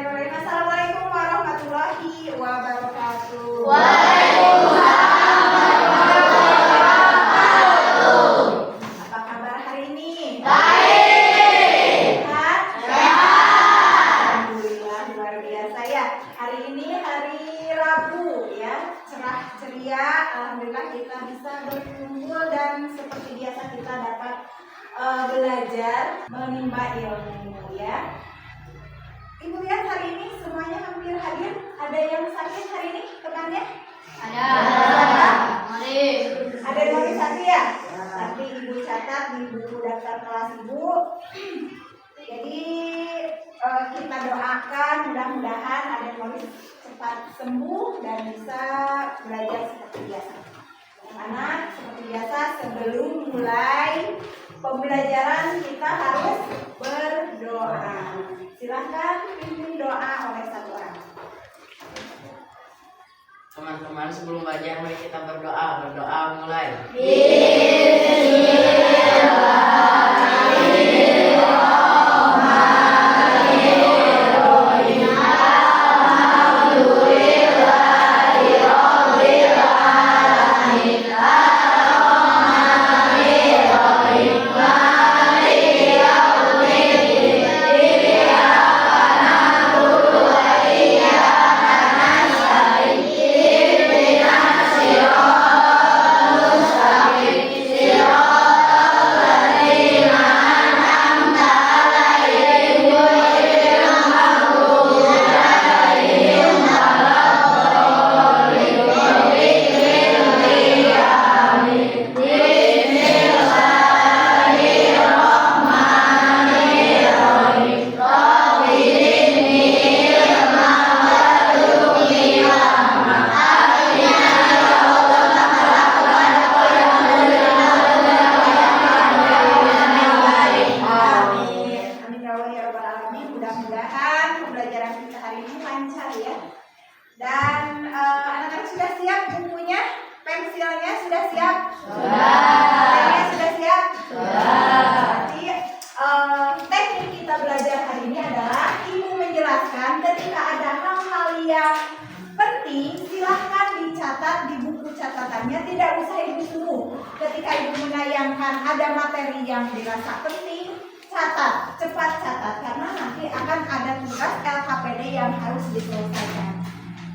Bismillahirrahmanirrahim. Assalamualaikum warahmatullahi wabarakatuh. Waalaikumsalam warahmatullahi wabarakatuh. Apa kabar hari ini? Baik. Sehat? Sehat. Alhamdulillah, luar biasa ya. Hari ini hari Rabu ya, cerah ceria. Alhamdulillah kita bisa berkumpul dan seperti biasa kita dapat belajar menimba ilmu ya. Ibu lihat hari ini semuanya hampir hadir. Ada yang sakit hari ini temannya? Ada. Mari. Ada yang mau sakit ya? Nanti ibu catat di buku daftar kelas ibu. Jadi kita doakan mudah-mudahan ada yang mau cepat sembuh dan bisa belajar seperti biasa. Karena seperti biasa sebelum mulai pembelajaran kita harus berdoa. Silahkan pimpin doa oleh satu orang. Teman-teman, sebelum belajar mari kita berdoa. Berdoa mulai. Mudah-mudahan pembelajaran kita hari ini lancar ya. Dan anak-anak sudah siap bukunya, pensilnya sudah siap? Sudah. Sudah siap? Sudah. Jadi teknik kita belajar hari ini adalah ibu menjelaskan ketika ada hal-hal yang penting silahkan dicatat di buku catatannya, tidak usah ibu suruh. Ketika ibu menayangkan ada materi yang dirasa penting, catat, cepat catat, karena nanti akan ada tugas LKPD yang harus diselesaikan.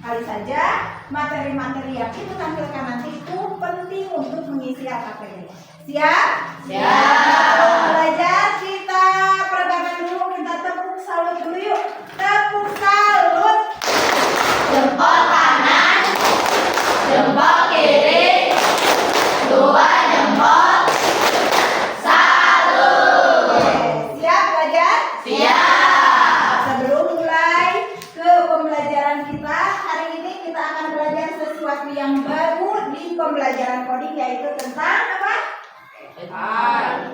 Kali saja materi-materi yang ibu tampilkan nanti itu penting untuk mengisi LKPD. Siap? Siap. Belajar, kita peregangan dulu, kita tepuk salut dulu yuk. Tepuk salut. Jempol kanan, jempol kiri, dua jempol. Siap belajar? Siap. Sebelum mulai ke pembelajaran kita, hari ini kita akan belajar sesuatu yang baru di pembelajaran coding, yaitu tentang apa?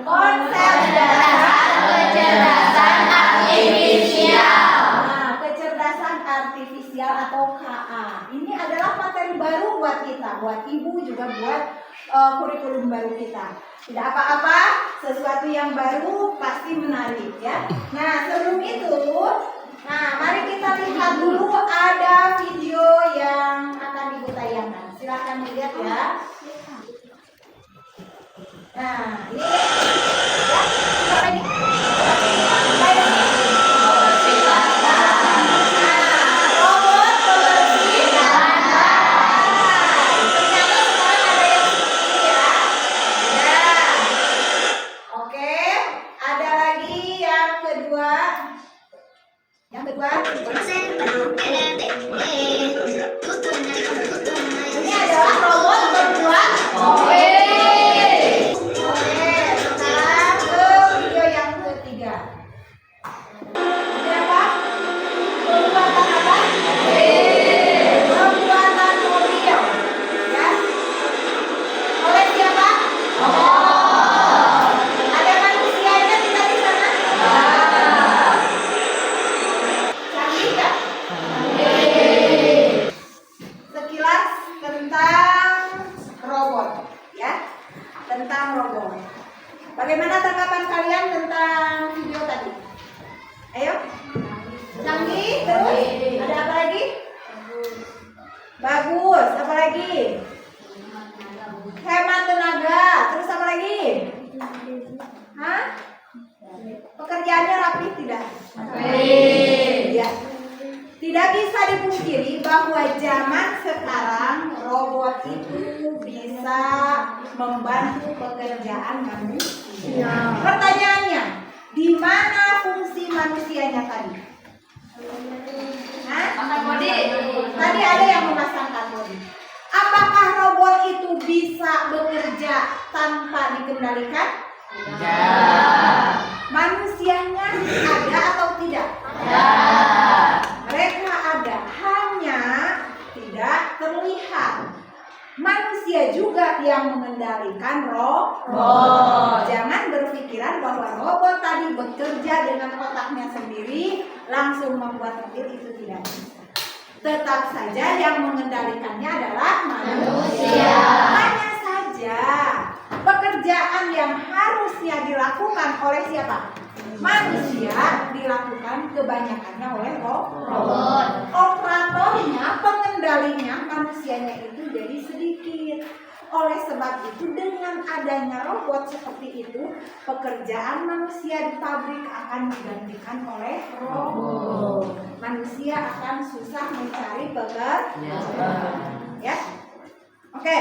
Konsep Kecerdasan artifisial. Nah, kecerdasan artifisial atau KA. Ini adalah materi baru buat kita, buat ibu juga buat kurikulum baru kita. Tidak apa-apa, sesuatu yang baru pasti menarik ya. Nah, sebelum itu, mari kita lihat dulu ada video yang akan ibu tayangkan. Silahkan dilihat ya. Nah, ini ya, apa ini? Robot pembersih lantai. Ternyata sekarang ada yang seperti ini ya. Oke, ada lagi yang kedua. Yang kedua, ini adalah robot berbuat kopi. Oke, sekarang ke video yang ketiga. Ini apa? Pembuatan apa? Pembuatan mobil. Ya. Oleh siapa? Ada manusianya tidak di sana? Canggih nggak? Sekilas tentang Bagus. Apa lagi? Hemat tenaga. Terus apa lagi? Hah? Pekerjaannya rapi tidak? Ya. Tidak bisa dipungkiri bahwa zaman sekarang robot itu bisa membantu pekerjaan manusia. Pertanyaannya, di mana fungsi manusianya tadi? Hah? Tadi ada yang memasang karbodi. Apakah robot itu bisa bekerja tanpa dikendalikan? Manusianya ada atau tidak? Mereka ada, hanya tidak terlihat. Manusia juga yang mengendalikan robot. Jangan berpikiran bahwa robot tadi bekerja dengan otaknya sendiri, langsung membuat mobil, itu tidak bisa. Tetap saja yang mengendalikannya adalah manusia. Hanya saja pekerjaan yang harusnya dilakukan oleh siapa? Manusia, dilakukan kebanyakannya oleh robot. Operatornya, pengendalinya, manusianya itu jadi sedikit. Oleh sebab itu, dengan adanya robot seperti itu, pekerjaan manusia di pabrik akan digantikan oleh robot. Manusia akan susah mencari pekerjaan. Ya, oke,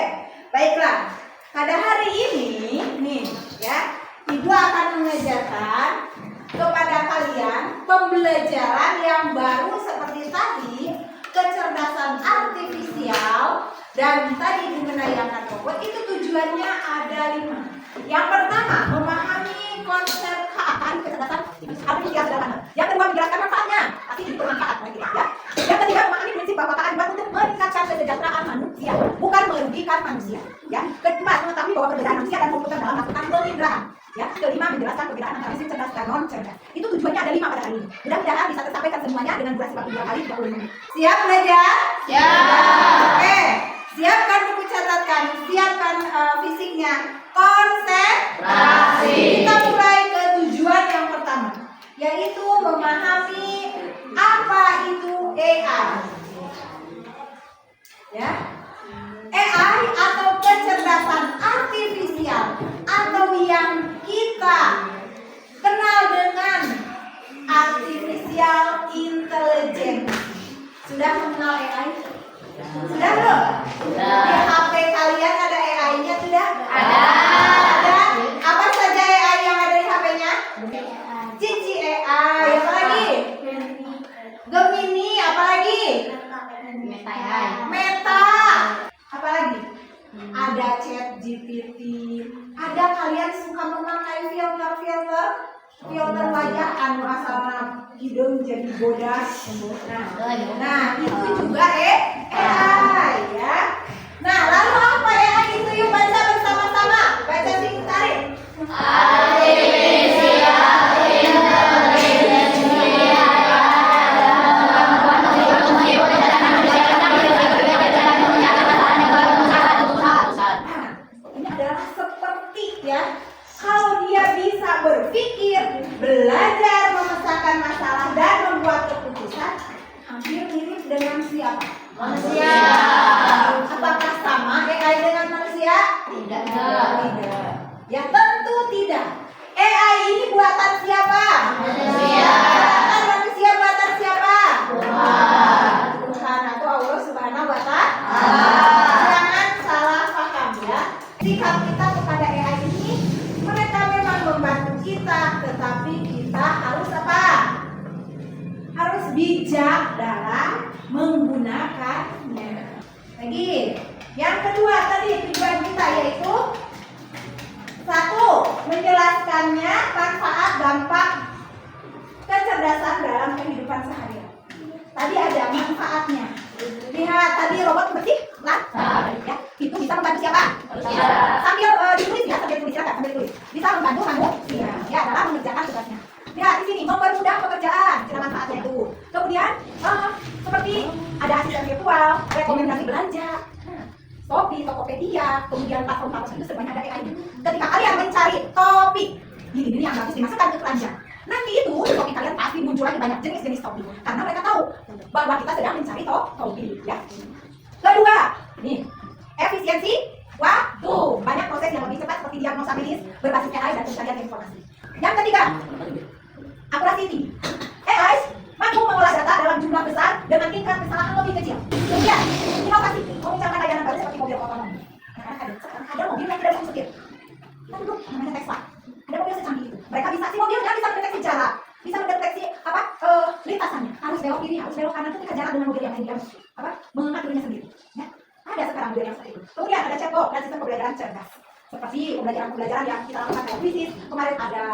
baiklah. Pada hari ini, nih, ya, Ibu akan mengajarkan kepada kalian pembelajaran yang baru seperti tadi, kecerdasan artifisial, dan tadi mengenai robot. Itu tujuannya ada 5. Yang pertama, memahami konsep keakaan kecerdasan artifisial sederhana. Yang kedua, menjelaskan manfaatnya, pasti bermanfaat bagi kita, ya. Yang ketiga, memahami prinsip bahwa keakaan untuk meningkatkan kesejahteraan manusia, bukan merugikan manusia, ya. Keempat, mengetahui bahwa perbedaan manusia dan komputer dalam melakukan penginderaan. Ya, kelima, menjelaskan perbedaan antara sistem cerdas dan non cerdas. Itu tujuannya ada 5 pada hari ini. Mudah-mudahan bisa tersampaikan semuanya dengan durasi waktu 2 kali 30 menit. Siap belajar? Siap. Oke, siapkan buku catatan, siapkan fisiknya. Konsentrasi. Kita mulai ke tujuan yang pertama, yaitu memahami apa itu AI. Ya. AI atau kecerdasan artifisial, atau yang kita kenal dengan artificial intelligence. Sudah mengenal AI? Sudah belum? Di HP kalian ada AI-nya sudah? Ada. Apa saja AI yang ada di HP-nya? Cici AI. Apa lagi? Gemini. Apa lagi? Meta. Apa lagi? Ada ChatGPT. Ada kalian suka memakai filter wajah anu asalna hidung jadi bodas. Nah itu juga AI, ya. Nah, lalu apa AI itu? Yuk baca bersama-sama. Baca sing tarik. Kalau dia bisa berpikir, belajar, memecahkan masalah, dan membuat keputusan, hampir mirip dengan siapa? Manusia. Apakah sama AI dengan manusia? Tidak. Ya tentu tidak. AI ini buatan siapa? Manusia. Kan manusia buatan siapa? Tuhan atau Allah Subhanahu wa Ta'ala. Jangan salah paham, ya. Sikap kita kepada AI ini, mereka memang membantu kita, tetapi kita harus apa? Harus bijak dalam menggunakannya. Lagi, yang kedua tadi tujuan kita yaitu 1. Menjelaskannya manfaat dampak kecerdasan dalam kehidupan sehari-hari. Tadi ada manfaatnya. Lihat tadi robot bersih, ya, itu bisa membantu siapa? Sambil ditulis, ya, sambil tulis, silakan sambil tulis. Bisa membantu manusia, ya, dalam mengerjakan tugasnya. Lihat di sini, mempermudah pekerjaan, cara manfaatnya itu. Kemudian seperti ada asisten virtual, rekomendasi belanja, Shopee, Tokopedia, kemudian platform-platform itu semuanya ada AI. Ketika kalian mencari topik, ini yang bagus dimasukkan ke keranjang. Nanti itu di Shopee kalian pasti muncul lagi banyak jenis-jenis topik, karena mereka tahu bahwa kita sedang mencari topik, ya. Kedua, nih, efisiensi waktu. Banyak proses yang lebih cepat seperti diagnosa medis berbasis AI dan pencarian informasi. Yang ketiga, akurasi tinggi. AI mampu mengolah data dalam jumlah besar dengan tingkat kesalahan lebih kecil. Kemudian, inovasi memunculkan layanan baru seperti mobil otonom. Sekarang ada mobil yang tidak bisa setir. Kita duduk namanya Tesla. Ada mobil secanggih itu. Mereka bisa, si mobilnya bisa mendeteksi jarak, bisa mendeteksi lintasannya. Harus belok kiri, harus belok kanan, ketika jarak dengan mobil yang lain dia mengaturnya sendiri. Ya. Ada sekarang mobil yang seperti itu. Kemudian ada chatbot dan sistem pembelajaran cerdas. Seperti pembelajaran yang kita lakukan kayak kuisis, kemarin ada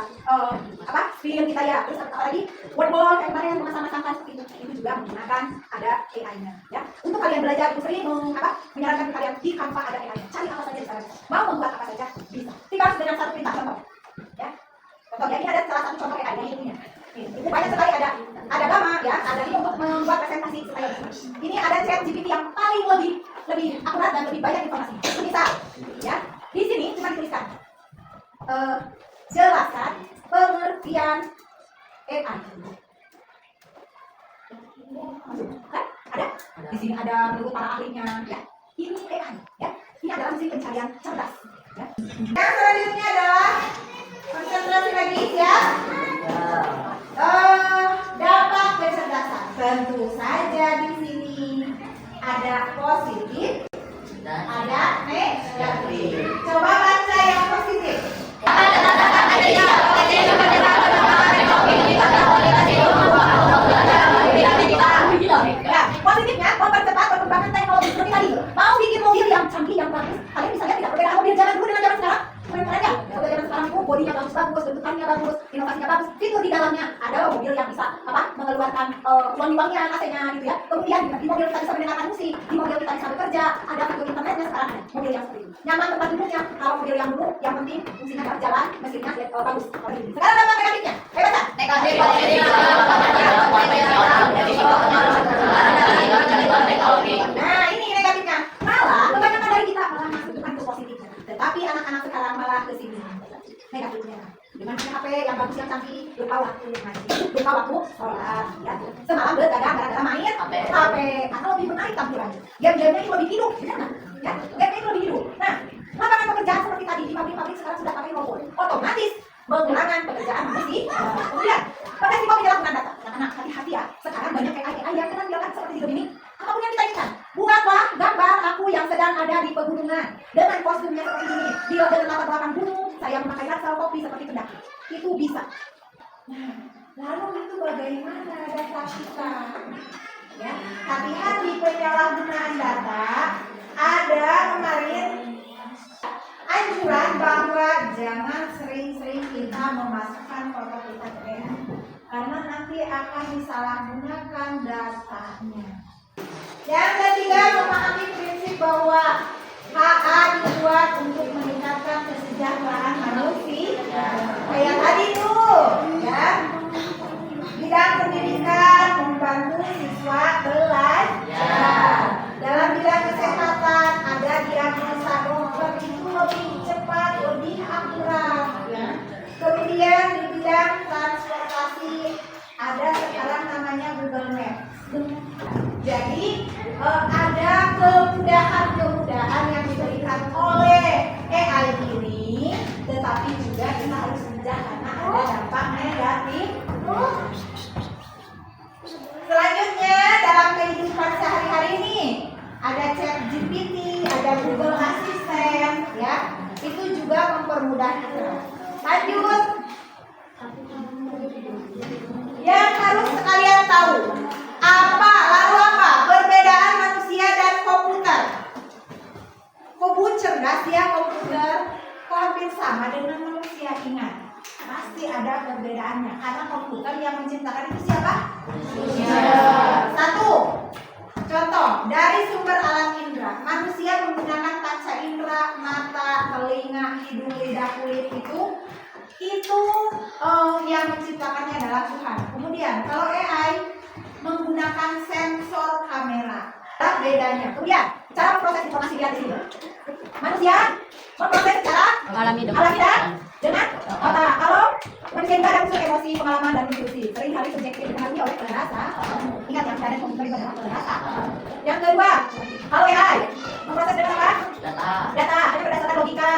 film kita ya, terus apa lagi wordball kayak kemarin mengasah-masahkan seperti itu juga menggunakan ada AI-nya ya. Untuk kalian belajar Bu Sri menyarankan kalian di Canva ada AI-nya, cari apa saja di sana, mau membuat apa saja bisa, tinggal dengan satu perintah contoh ya. Contohnya ini ada salah satu contoh AI-nya ini. Itu banyak sekali ada gamma ya, ada ini untuk membuat presentasi supaya ini ada chat GPT yang paling lebih akurat dan lebih banyak informasi. Bisa ya. Di sini cuma dituliskan jelaskan pengertian AI. Kan? Ada? Di sini ada menurut para ahlinya ya. Ini AI ya. Ini adalah mesin pencarian cerdas ya. Yang selanjutnya adalah konsentrasi lagi ya. Dampak kecerdasan. Tentu saja di sini ada positif, ada negatif. Coba baca yang positif. Ya, positifnya mempercepat perkembangan teknologi seperti tadi. Mau bikin mobil yang canggih, yang bagus, kalian bisa lihat tidak perbedaan mobil zaman dulu dengan zaman sekarang. Keren ya, mobil zaman sekarang itu bodinya bagus, bentukannya bagus, inovasinya bagus. Fitur di dalamnya ada mobil yang bisa mengeluarkan wangi-wangian AC-nya gitu ya. Kemudian di mobil kita bisa mendengarkan musik, di mobil kita bisa bekerja, ada fitur internetnya sekarang ada mobil yang seperti itu. Nyaman tempat duduknya. Kalau mobil yang dulu, yang penting fungsinya jalan, mesinnya bagus. Sekarang apa negatifnya? Baca. Negatif. Nah, ini negatifnya. Malah kebanyakan dari kita malah masuk bukan ke positifnya. Tetapi anak-anak sekarang malah ke sini. Negatifnya. Dengan HP yang bagus yang canggih, lupa waktu ngaji, lupa waktu sholat, ya. Semalam begadang gara-gara main HP, atau lebih menarik tampilannya. Game-gamenya itu lebih hidup, benar nggak? Ya, game-nya itu lebih hidup. Nah, lapangan pekerjaan seperti tadi di pabrik-pabrik sekarang sudah pakai robot, otomatis mengurangi pekerjaan manusia. Kemudian, resiko penyalahgunaan data. Anak-anak hati-hati ya. Sekarang banyak AI yang kena biarkan seperti hidup ini. Apapun yang kita inginkan, buatlah gambar aku yang sedang ada di pegunungan dengan kostumnya seperti ini. Dia dengan latar belakang gunung, saya memakai ransel topi seperti pendaki. Itu bisa. Nah, lalu itu bagaimana data kita? Ya, hati-hati penyalahgunaan data. Ada kemarin anjuran bahwa jangan sering-sering kita memasukkan foto kita ke AI karena nanti akan disalahgunakan datanya. Yang ketiga, memahami prinsip bahwa HA dibuat untuk meningkatkan kesejahteraan manusia. Kayak tadi tuh, ya. Bidang pendidikan membantu siswa belajar. Dalam bidang kesehatan ada diagnosa dokter itu lebih cepat, lebih akurat. Ya. Kemudian di bidang transportasi ada sekarang namanya Google Maps. Jadi ada kemudahan-kemudahan yang diberikan oleh AI ini, tetapi juga kita harus bijak karena ada dampak negatif. Selanjutnya dalam kehidupan sehari-hari ini ada Chat GPT, ada Google Assistant, ya itu juga mempermudah kita. Lanjut, yang harus kalian tahu lalu apa perbedaan manusia dan komputer? Komputer cerdas ya, komputer kok hampir sama dengan manusia. Ingat, pasti ada perbedaannya karena komputer yang menciptakan itu siapa? Satu contoh dari sumber alam indera, manusia menggunakan panca indera, mata, telinga, hidung, lidah, kulit itu yang menciptakannya adalah Tuhan. Kemudian kalau AI menggunakan sensor kamera. Apa bedanya? Kemudian cara memproses informasi lihat di sini. Manusia memproses secara alami dan dengan otak. Kalau Manusia juga ada unsur emosi, pengalaman, dan intuisi. Seringkali subjektif dipengaruhi oleh rasa. Ingat yang ada komputer itu adalah rasa. Yang kedua, kalau AI memproses data apa? Data hanya berdasarkan logika,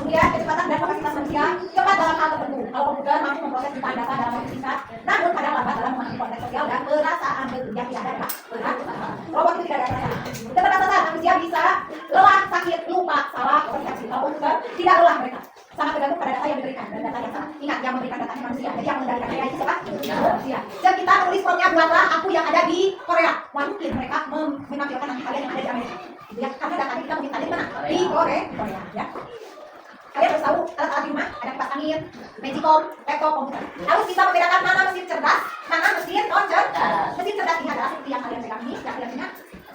kemudian kecepatan dan kapasitas manusia cepat dalam hal tertentu. Kalau komputer mampu memproses jutaan data dalam waktu singkat, namun kadang lambat dalam memahami konteks sosial dan perasaan yang tidak ada perasaan. Robot itu tidak ada perasaan. Keterbatasan manusia bisa lelah, sakit, lupa, salah, komunikasi. Kalau komputer tidak lelah mereka. Sangat tergantung pada data yang diberikan dan data yang salah. Ingat, yang memberikan datanya manusia. Jadi yang mengendalikan AI itu siapa? Manusia. Dan kita menulis formnya buatlah aku yang ada di Korea. Wah, mungkin mereka menampilkan nanti kalian yang ada di Amerika. Ya, karena datanya kita mungkin ada di mana? Di Korea. Ya. Kalian harus tahu alat-alat di rumah, ada kipas angin, magicom, laptop, komputer. Harus bisa membedakan mana mesin cerdas, mana mesin non cerdas. Mesin cerdas ini adalah seperti yang kalian pegang ini, yang kalian punya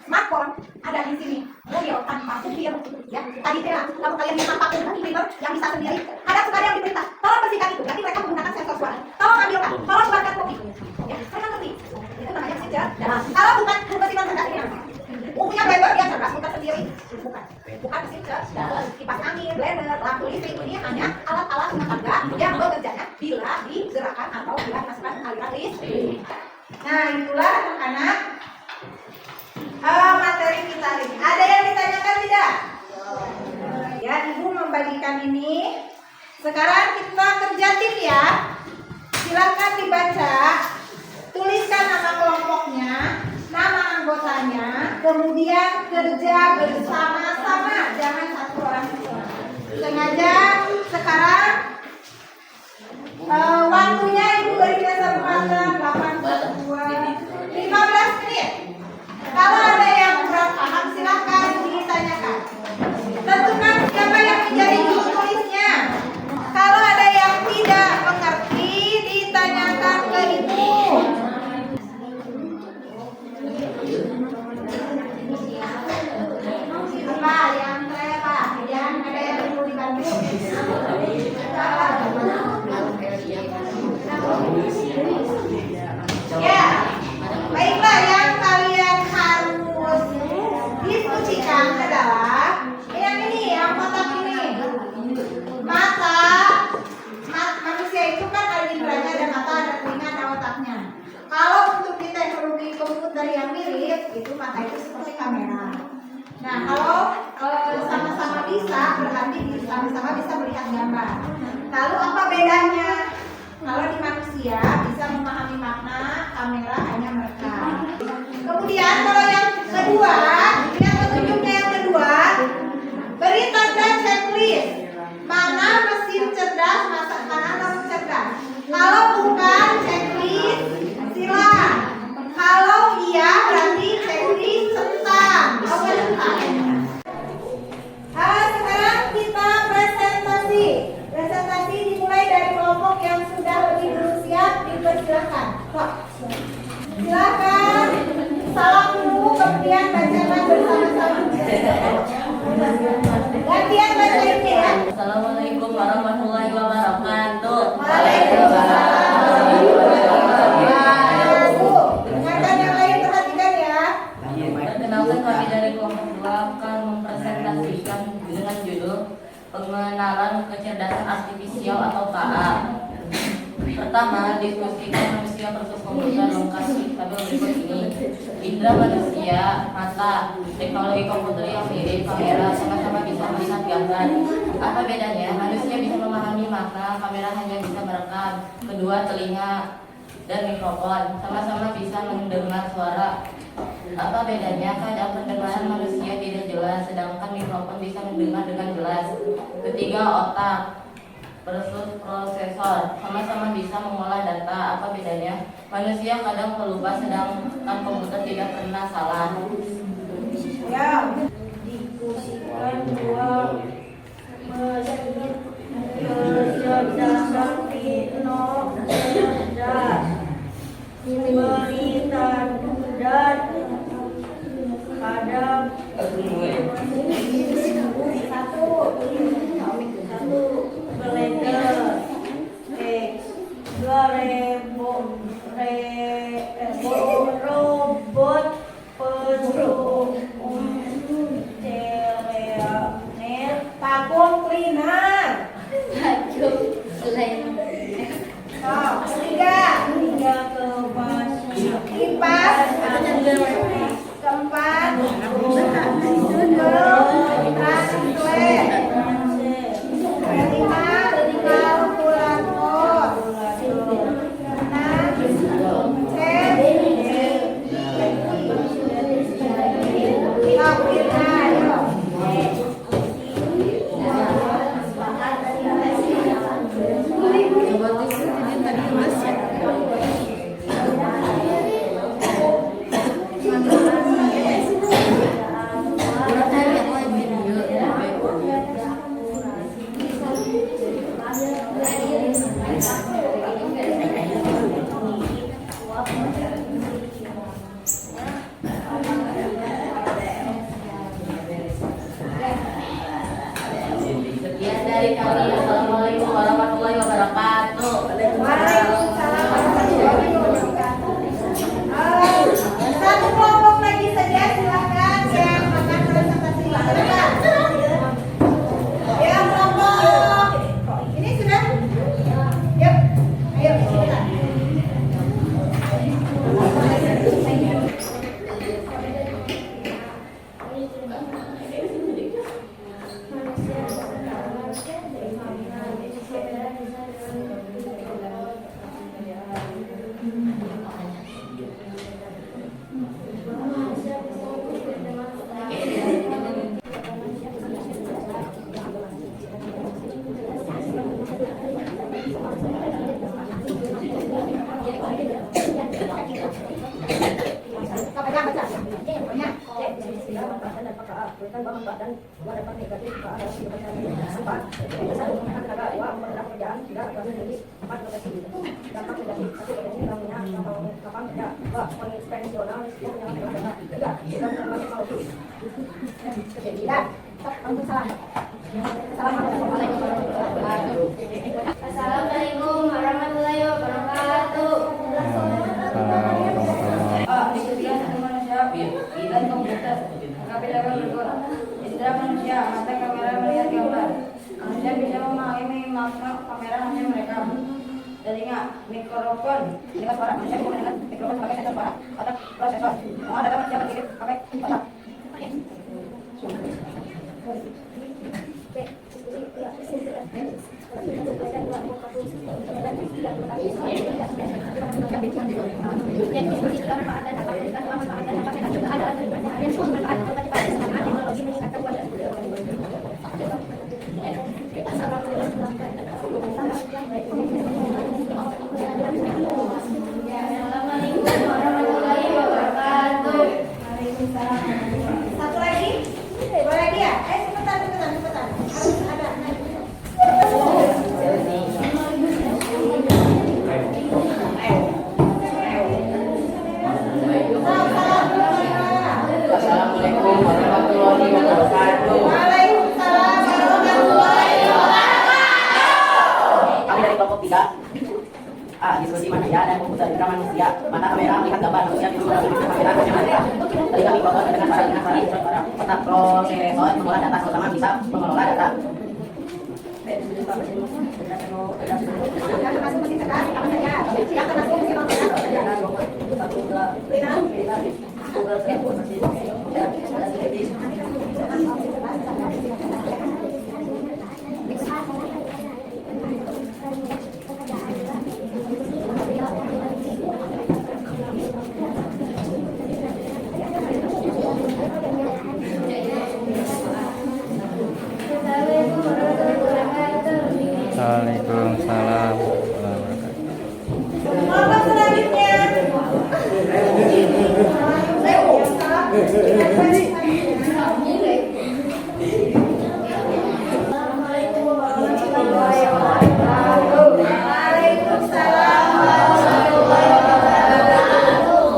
smartphone ada di sini. Mobil tanpa supir, ya. Tadi kalau kalian bisa pakai printer yang bisa sendiri, ada suka yang diperintah. Tolong bersihkan itu. Nanti mereka menggunakan sensor suara. Tolong ambilkan, tolong keluarkan kopi. Ya, mereka ngerti. Itu namanya mesin cerdas. Kalau bukan mesin non cerdas ini. Punya blender dia cerdas, bukan sendiri. Bukan mesin cerdas. Kipas angin, blender, lampu listrik ini hanya alat-alat rumah tangga yang bekerjanya bila digerakkan atau bila dimasukkan aliran listrik. Nah, itulah anak-anak materi kita hari ini. Ada yang ditanyakan tidak? Ya, Ibu membagikan ini. Sekarang kita kerja tim ya. Silakan dibaca. Tuliskan nama kelompoknya, nama anggotanya, kemudian kerja bersama-sama. Jangan satu orang seorang. Sengaja sekarang waktunya Ibu berikan satu masa 15 menit. Kalau ada yang kurang paham silakan ditanyakan. Tentukan siapa yang menjadi juru tulisnya. Kalau ada yang tidak mengerti ditanyakan ke Ibu. Apa yang apa? Yang ada yang perlu dibantu? Ya, baiklah, yang kalian harus diskusikan adalah yang ini, yang kotak ini. Mata, manusia itu kan ada inderanya, ada mata, ada telinga, ada otaknya. Kalau untuk di teknologi komputer yang mirip, itu mata itu seperti kamera. Nah, kalau sama-sama bisa, berarti sama-sama bisa melihat gambar. Lalu apa bedanya? Kalau di manusia bisa memahami makna, kamera hanya merekam. Kemudian kalau yang kedua, yang petunjuknya yang kedua, beri tanda checklist. Mana mesin cerdas, mana non cerdas. Kalau bukan checklist, silang. Kalau iya berarti checklist centang. Oke, centang. Sekarang kita presentasi. Presentasi dimulai dari kelompok yang sudah lebih bersiap, dipersilakan. Silakan salam dulu, kemudian bacakan bersama-sama. Gantian baca ini ya. Assalamualaikum warahmatullahi wabarakatuh. Waalaikumsalam. Dengarkan yang lain, perhatikan ya. Perkenalkan, kami dari kelompok 2 akan mempresentasikan dengan judul Pengenalan Kecerdasan Artifisial atau KA. Pertama, diskusikan manusia versus komputer lokasi tabel berikut ini. Indra manusia, mata, teknologi komputer yang mirip, kamera, sama-sama bisa melihat gambar. Apa bedanya? Manusia bisa memahami makna, kamera hanya bisa merekam. Kedua, telinga dan mikrofon, sama-sama bisa mendengar suara. Apa bedanya? Kadang pendengaran manusia tidak jelas, sedangkan mikrofon bisa mendengar dengan jelas. Ketiga, otak versus prosesor, sama-sama bisa mengolah data. Apa bedanya? Manusia kadang pelupa, sedangkan komputer tidak pernah salah. Ya, diskusikan dua mesin kecerdasan Vino cerdas, beritan dan ada satu blender robot penuh telenet vacuum cleaner Assalamualaikum warahmatullahi wabarakatuh. Waalaikumsalam warahmatullahi wabarakatuh. Satu kelompok lagi saja silakan yang akan presentasi. Silakan. Yang kelompok ini sudah. Yuk, ayo silakan. Assalamualaikum warahmatullahi wabarakatuh. Diskusi satu manusia, dan komputer. KPDW berguna. Indra manusia, mata kamera melihat gambar. Manusia bisa memahami makna kamera hanya mereka. Telinga, mikrofon, dengan suara manusia bisa mendengar mikrofon sebagai sensor suara. Otak, prosesor. Semua data manusia berkirim pakai otak. Assalamualaikum warahmatullahi wabarakatuh. Waalaikumsalam. Satu lagi? Dua lagi ya? Cepetan. Harus ada. Assalamualaikum warahmatullahi wabarakatuh. Waalaikumsalam warahmatullahi wabarakatuh. Kami dari kelompok 3. Diskusi manusia dan komputer indra manusia. Mata kamera melihat gambar manusia bisa mengenali kamera hanya mereka. Telinga mikrofon dengan suara otak prosesor mengolah data terutama bisa mengelola data. Assalamualaikum warahmatullahi wabarakatuh. Waalaikumsalam. Kelompok selanjutnya. Assalamualaikum warahmatullahi wabarakatuh. Waalaikumsalam warahmatullahi wabarakatuh.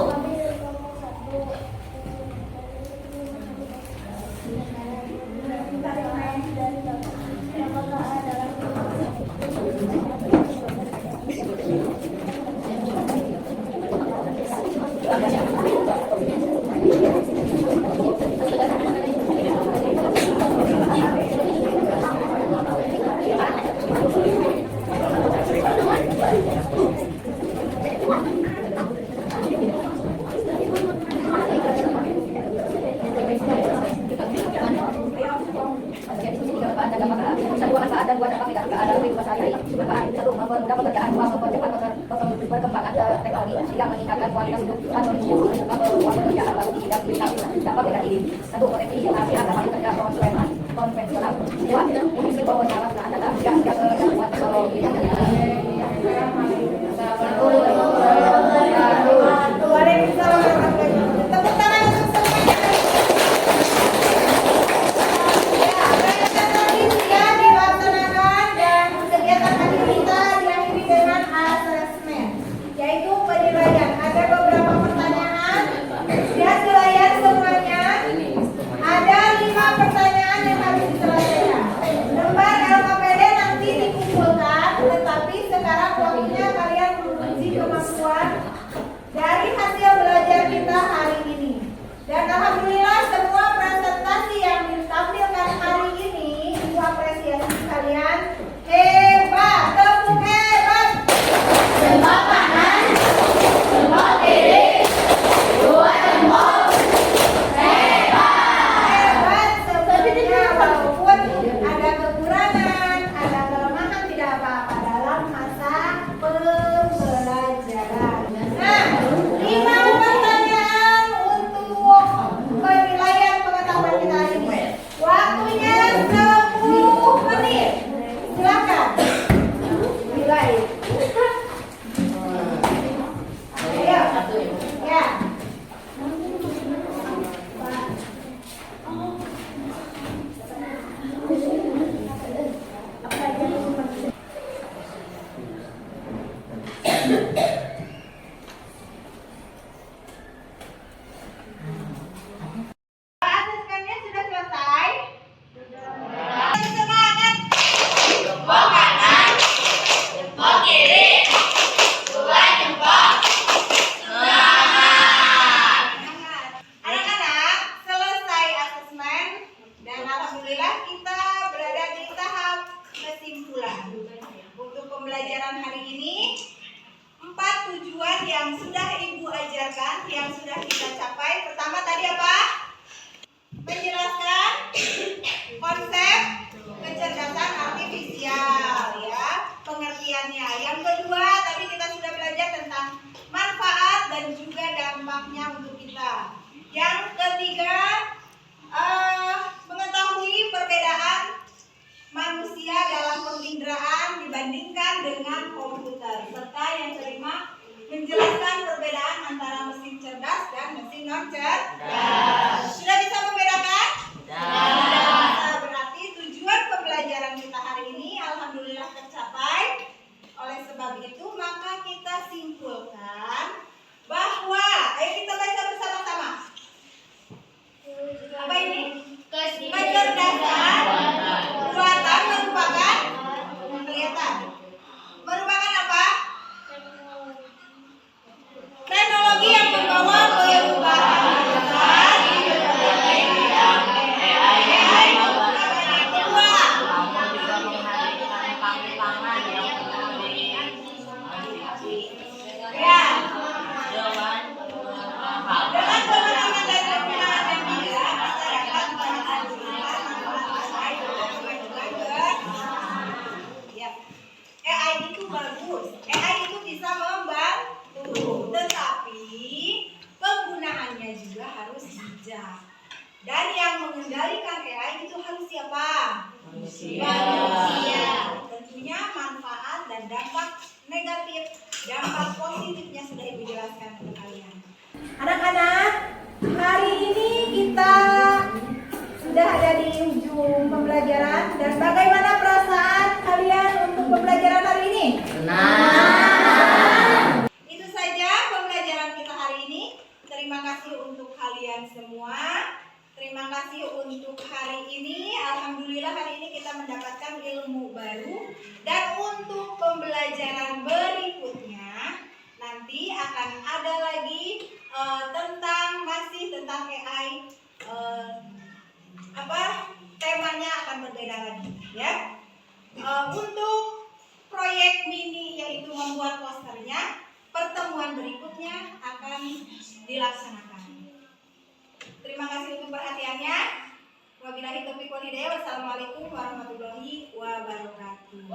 Perkembangan teknologi sehingga meningkatkan kualitas hidup atau pekerjaan bagi bidang dapat dengan ini. Satu potensi yang dapat bekerja konvensional. Dua, fungsi pengusahaan adalah yang buat teknologi. Waalaikumsalam warahmatullahi wabarakatuh. Tepuk tangan untuk semuanya. Ya, presentasi sudah dilaksanakan dan kegiatan hari kita diakhiri dengan asesmen, yaitu penilaian. Ada beberapa pertanyaan Sudah bisa membedakan? Nah, berarti tujuan pembelajaran kita hari ini alhamdulillah tercapai. Oleh sebab itu maka kita simpulkan bahwa ayo kita baca bersama-sama. Apa ini? Kecerdasan buatan merupakan kelihatan. Merupakan apa? Teknologi yang membawa perubahan besar di berbagai bidang. AI yang kedua. Ya. Dengan kemenangan dan kemenangan yang bisa, masyarakat alhamdulillah menguasai ya. AI itu bagus, AI itu bisa membantu, tetapi penggunaannya juga harus bijak. Dan yang mengendalikan AI itu harus siapa? Manusia. Tentunya manfaat dan dampak negatif, dampak positifnya sudah Ibu jelaskan ke kalian. Anak-anak, hari ini kita sudah ada di ujung pembelajaran dan bagaimana perasaan kalian untuk pembelajaran hari ini? Senang. Itu saja pembelajaran kita hari ini. Terima kasih untuk kalian semua. Terima kasih untuk hari ini. Alhamdulillah hari ini kita mendapatkan ilmu baru. Dan untuk pembelajaran berikutnya nanti akan ada lagi tentang AI. Temanya akan berbeda lagi ya. Untuk proyek mini yaitu membuat posternya, pertemuan berikutnya akan dilaksanakan. Terima kasih untuk perhatiannya. Wabillahi taufiq wal hidayah. Wassalamualaikum warahmatullahi wabarakatuh.